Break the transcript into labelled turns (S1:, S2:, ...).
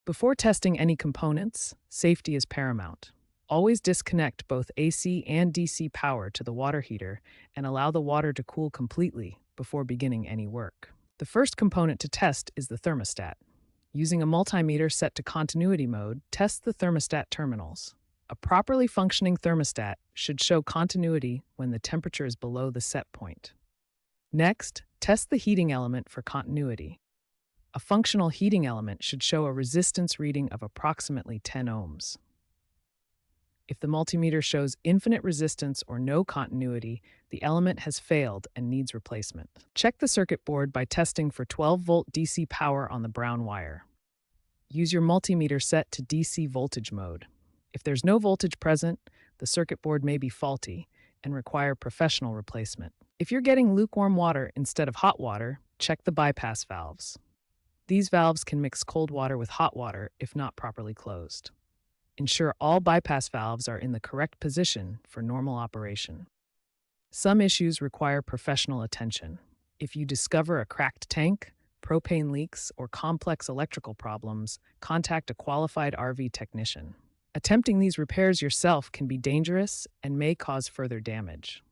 S1: Before testing any components, safety is paramount. Always disconnect both AC and DC power to the water heater and allow the water to cool completely before beginning any work. The first component to test is the thermostat. Using a multimeter set to continuity mode, test the thermostat terminals. A properly functioning thermostat should show continuity when the temperature is below the set point. Next, test the heating element for continuity. A functional heating element should show a resistance reading of approximately 10 ohms. If the multimeter shows infinite resistance or no continuity, the element has failed and needs replacement. Check the circuit board by testing for 12-volt DC power on the brown wire. Use your multimeter set to DC voltage mode. If there's no voltage present, the circuit board may be faulty and require professional replacement. If you're getting lukewarm water instead of hot water, check the bypass valves. These valves can mix cold water with hot water if not properly closed. Ensure all bypass valves are in the correct position for normal operation. Some issues require professional attention. If you discover a cracked tank, propane leaks, or complex electrical problems, contact a qualified RV technician. Attempting these repairs yourself can be dangerous and may cause further damage.